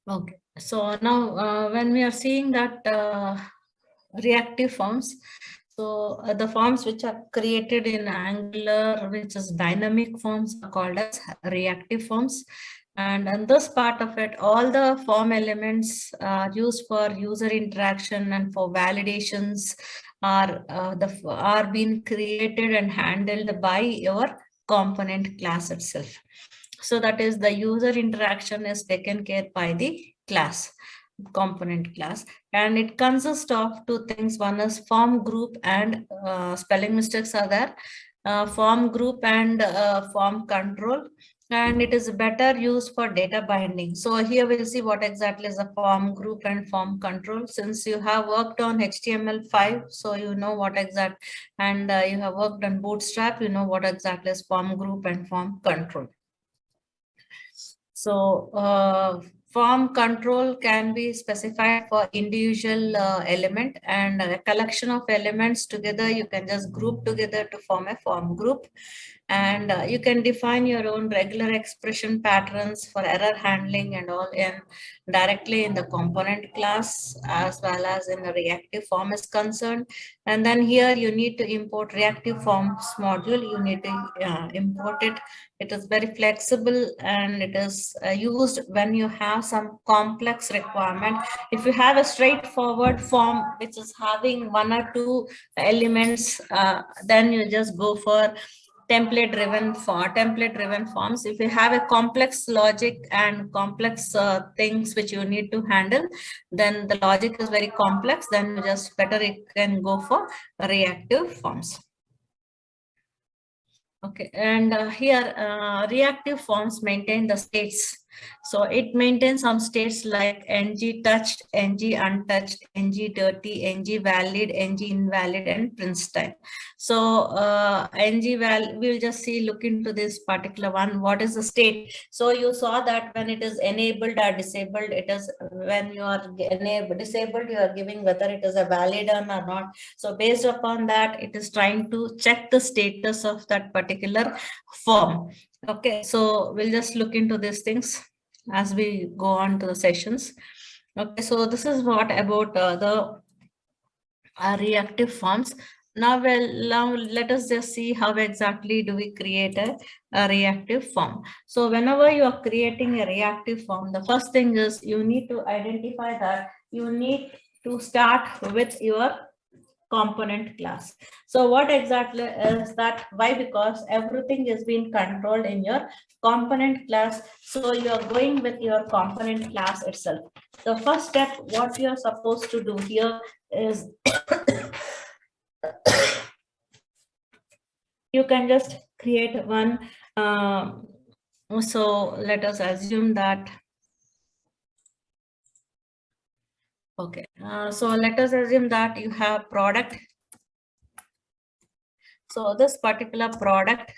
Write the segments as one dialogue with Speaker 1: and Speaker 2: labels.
Speaker 1: Okay, so now when we are seeing that reactive forms, so the forms which are created in Angular, which is dynamic forms, are called as reactive forms. And in this part of it, all the form elements are used for user interaction and for validations are being created and handled by your component class itself. So that is the user interaction is taken care by the class, component class, and it consists of two things. One is form group, and spelling mistakes are there, form group and form control, and it is better used for data binding. So here we'll see what exactly is a form group and form control. Since you have worked on HTML5, so you know what exact, and you have worked on Bootstrap, you know what exactly is form group and form control. So form control can be specified for individual element, and a collection of elements together, you can just group together to form a form group. And you can define your own regular expression patterns for error handling and all in directly in the component class, as well as in the reactive form is concerned. And then here you need to import reactive forms module. You need to import it. It is very flexible, and it is used when you have some complex requirement. If you have a straightforward form which is having one or two elements, then you just go for template driven forms. If you have a complex logic and complex things which you need to handle, then the logic is very complex, then you just better you can go for reactive forms. Okay, and here reactive forms maintain the states. So it maintains some states like ng touched, ng untouched, ng dirty, ng valid, ng invalid, and prince type. So we'll just look into this particular one. What is the state? So you saw that when it is enabled or disabled, it is when you are disabled, you are giving whether it is a valid or not. So based upon that, it is trying to check the status of that particular form. Okay, so we'll just look into these things as we go on to the sessions. Okay, so this is what about the reactive forms. Now let us just see how exactly do we create a reactive form. So whenever you are creating a reactive form, the first thing is you need to identify that you need to start with your component class. So what exactly is that? Why? Because everything is being controlled in your component class. So you are going with your component class itself. The first step, what you are supposed to do here is you can just create one. So let us assume that. Okay, so let us assume that you have product. So this particular product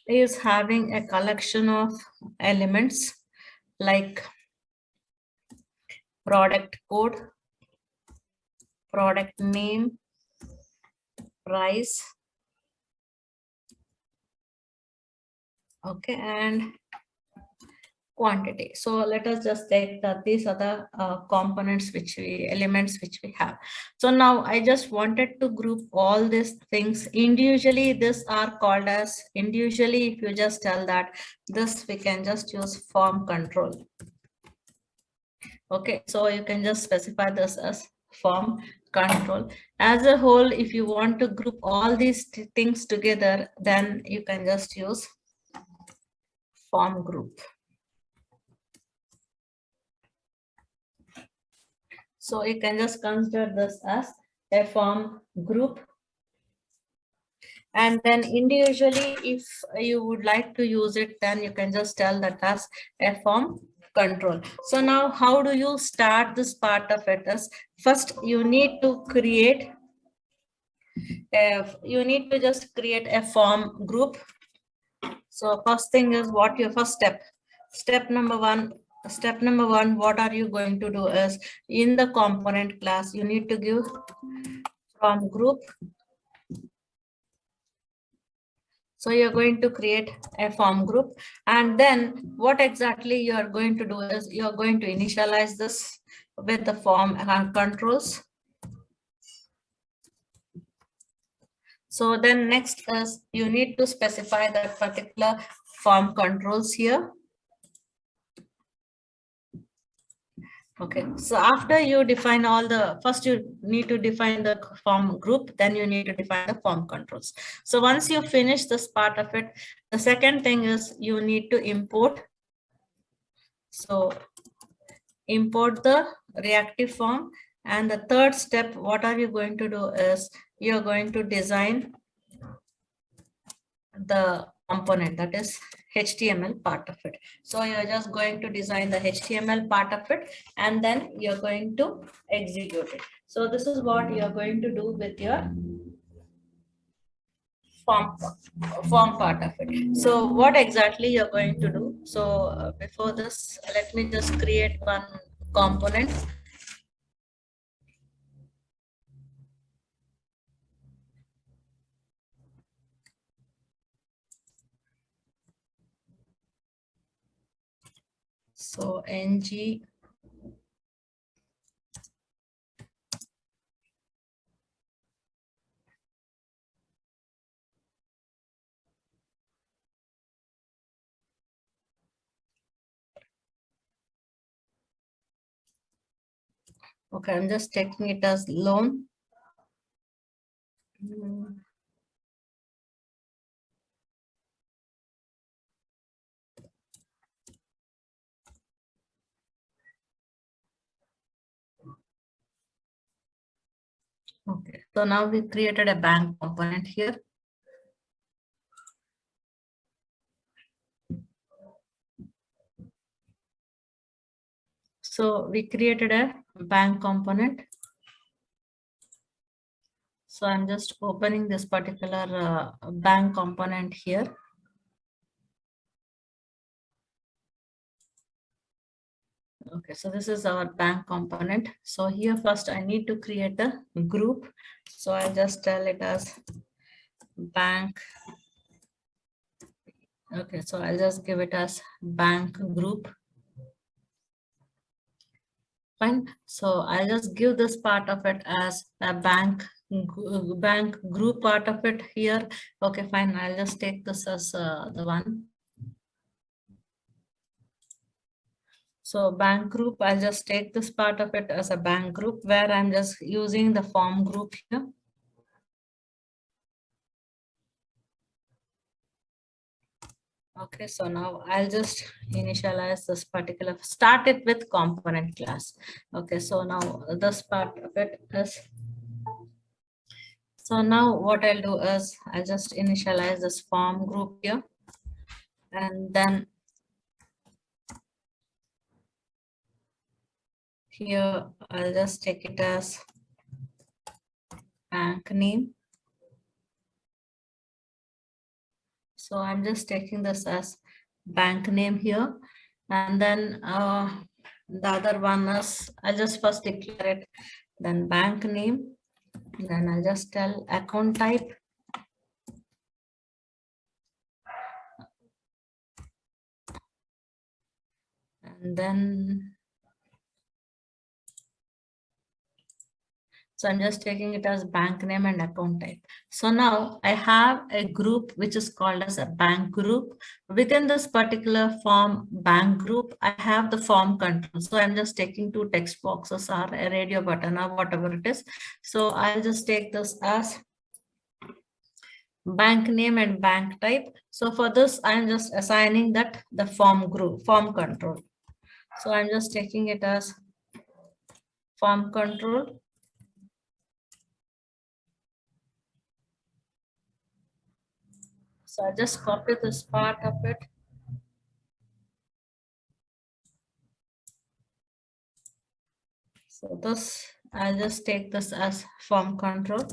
Speaker 1: is having a collection of elements like product code, product name, price, okay, and quantity. So let us just take that these are the components elements which we have. So now I just wanted to group all these things individually. These are called as individually. If you just tell that this, we can just use form control. Okay, so you can just specify this as form control. As a whole, if you want to group all these things together, then you can just use form group. So you can just consider this as a form group. And then individually, if you would like to use it, then you can just tell that as a form control. So now how do you start this part of it? Is first you need to create just create a form group. So first thing is what your first step. Step number one, what are you going to do is in the component class, you need to give from group. So you're going to create a form group, and then what exactly you are going to do is you're going to initialize this with the form controls. So then next is you need to specify that particular form controls here. Okay, so after you define all the, first you need to define the form group, then you need to define the form controls. So once you finish this part of it, the second thing is you need to import. So import the reactive form. And the third step, what are you going to do is you're going to design the component, that is HTML part of it. So you're just going to design the HTML part of it, and then you're going to execute it. So this is what you're going to do with your form part of it. So what exactly you're going to do? So before this, let me just create one component. So ng. Okay, I'm just taking it as loan. Okay, so now we created a bank component here. So we created a bank component. So I'm just opening this particular bank component here. Okay, so this is our bank component. So here first I need to create a group. So I'll just tell it as bank. Okay, so I'll just give it as bank group. Fine. So I'll just give this part of it as a bank group part of it here. Okay, fine. I'll just take this as the one. So bank group, I'll just take this part of it as a bank group where I'm just using the form group here. Okay, so now I'll just initialize this particular, start it with component class. Okay, so now this part of it is, so now what I'll do is I'll just initialize this form group here, and then here I'll just take it as bank name. So I'm just taking this as bank name here, and then the other one is, I'll just first declare it, then bank name, then I'll just tell account type, and then so I'm just taking it as bank name and account type. So now I have a group which is called as a bank group. Within this particular form bank group, I have the form control. So I'm just taking two text boxes or a radio button or whatever it is. So I'll just take this as bank name and bank type. So for this, I'm just assigning that the form group, form control. So I'm just taking it as form control. So I just copy this part of it. So this, I'll just take this as form control.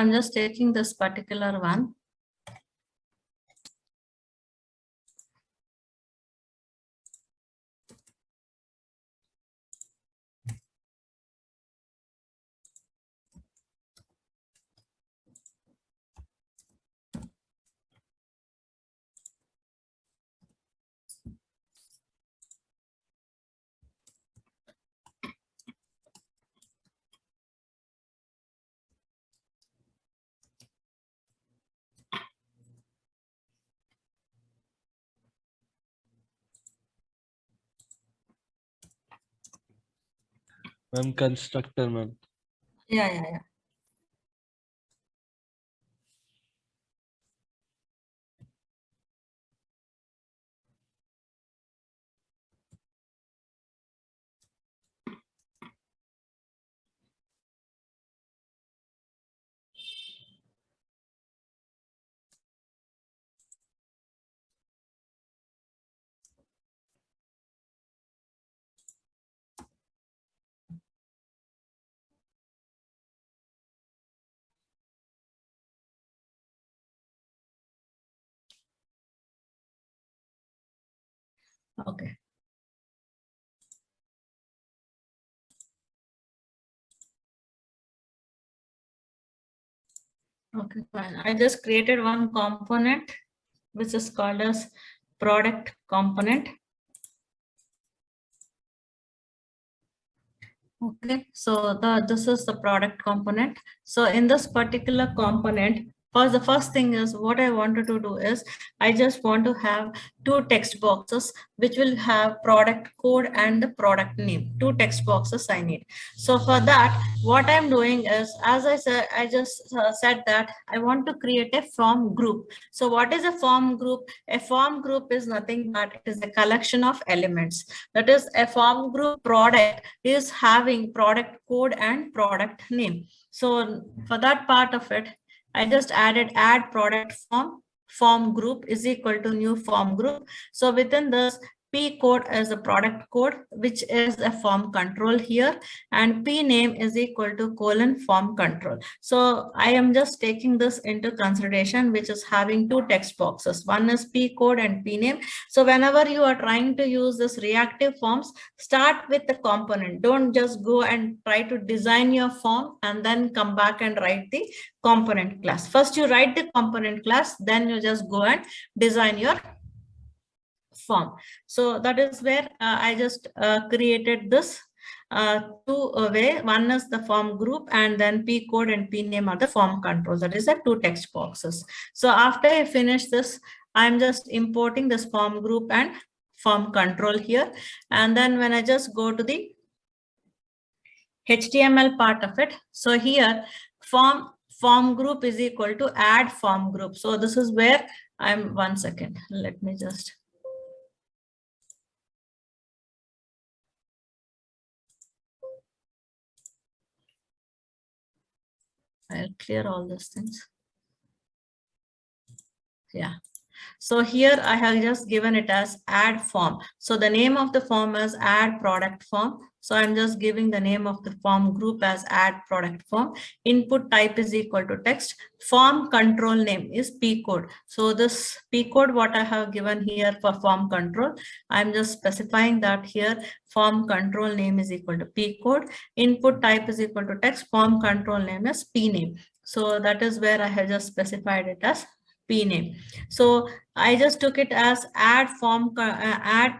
Speaker 1: I'm just taking this particular one.
Speaker 2: Ma'am, constructor, ma'am.
Speaker 1: Yeah. Okay. Okay, fine. I just created one component which is called as product component. Okay, so this is the product component. So in this particular component, first the first thing is what I wanted to do is I just want to have two text boxes which will have product code and the product name. Two text boxes I need. So for that, what I'm doing is, as I said, I just said that I want to create a form group. So what is a form group? A form group is nothing but it is a collection of elements. That is, a form group product is having product code and product name. So for that part of it, I just add product form group is equal to new form group. So within this, P code is a product code, which is a form control here, and P name is equal to :form control. So I am just taking this into consideration, which is having two text boxes. One is P code and P name. So whenever you are trying to use this reactive forms, start with the component. Don't just go and try to design your form and then come back and write the component class. First you write the component class, then you just go and design your form. So that is where I just created this two way. One is the form group, and then P code and P name are the form controls. That is the two text boxes. So after I finish this, I'm just importing this form group and form control here. And then when I just go to the HTML part of it, so here form group is equal to add form group. So this is where I'm, one second, let me just I'll clear all these things. Yeah. So here I have just given it as add form. So the name of the form is add product form. So I'm just giving the name of the form group as add product form. Input type is equal to text. Form control name is P code. So this P code, what I have given here for form control, I'm just specifying that here form control name is equal to P code. Input type is equal to text. Form control name is P name. So that is where I have just specified it as P name. So I just took it as add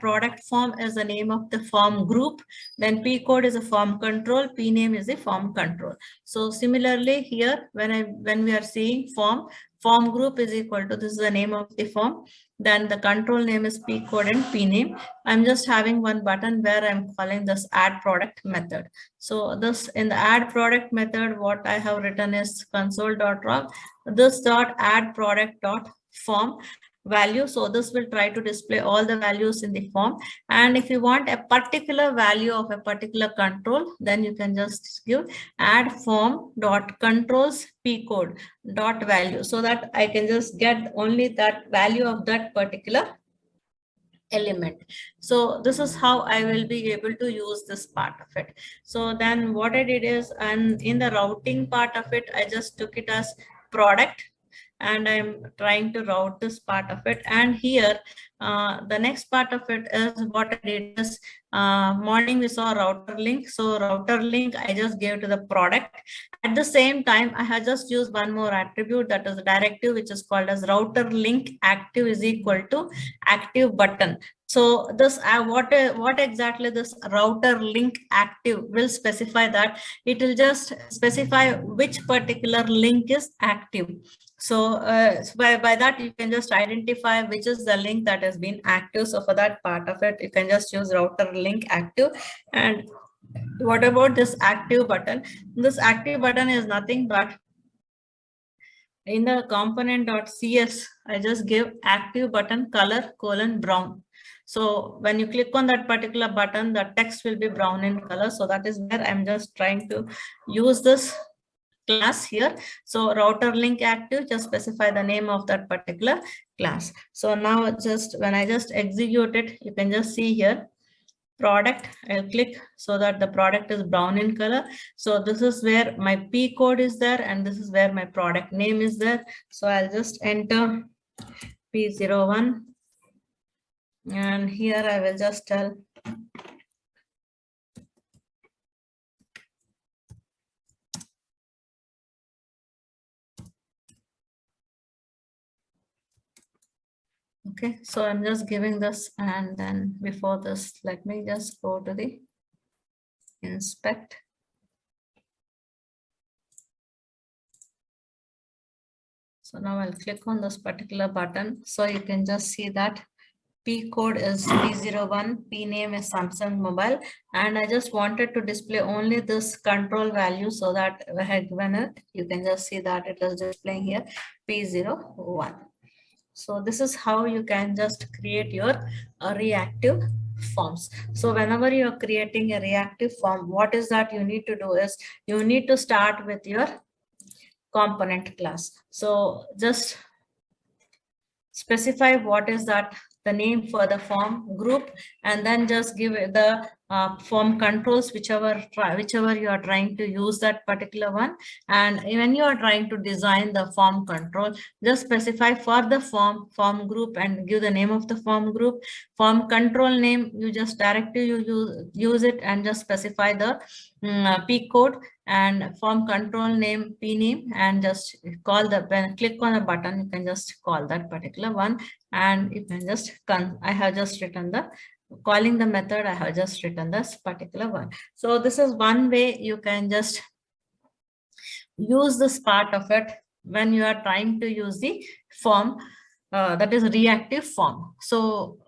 Speaker 1: product form as the name of the form group. Then P code is a form control. P name is a form control. So similarly here, when we are seeing form group is equal to, this is the name of the form. Then the control name is P code and P name. I'm just having one button where I'm calling this add product method. So this in the add product method, what I have written is console.log this dot add product dot form value. So this will try to display all the values in the form. And if you want a particular value of a particular control, then you can just give add form dot controls P code dot value, so that I can just get only that value of that particular element. So this is how I will be able to use this part of it. So then what I did is, and in the routing part of it, I just took it as product, and I'm trying to route this part of it. And here, the next part of it is what I did is, morning we saw router link. So router link, I just gave to the product. At the same time, I have just used one more attribute, that is a directive, which is called as router link active is equal to active button. So this what exactly this router link active will specify, that it will just specify which particular link is active. So, by that you can just identify which is the link that has been active. So for that part of it, you can just use router link active. And what about this active button? This active button is nothing but, in the component.cs, I just give active button color :brown. So when you click on that particular button, the text will be brown in color. So that is where I'm just trying to use this class here. So router link active, just specify the name of that particular class. So now just when I just execute it, you can just see here product. I'll click so that the product is brown in color. So this is where my P code is there, and this is where my product name is there. So I'll just enter P01, and here I will just tell okay. So I'm just giving this, and then before this, let me just go to the inspect. So now I'll click on this particular button. So you can just see that P code is P01, P name is Samsung Mobile, and I just wanted to display only this control value, so that I had given it, you can just see that it is displaying here P01. So this is how you can just create your reactive forms. So whenever you are creating a reactive form, what is that you need to do is, you need to start with your component class. So just specify what is that the name for the form group, and then just give it the form controls, whichever you are trying to use that particular one. And when you are trying to design the form control, just specify for the form group and give the name of the form group. Form control name, you just directly use it, and just specify the P code, and form control name P name, and just call the, when click on a button, you can just call that particular one. And you can just I have just written the calling the method, I have just written this particular one. So this is one way you can just use this part of it when you are trying to use the form, that is reactive form. So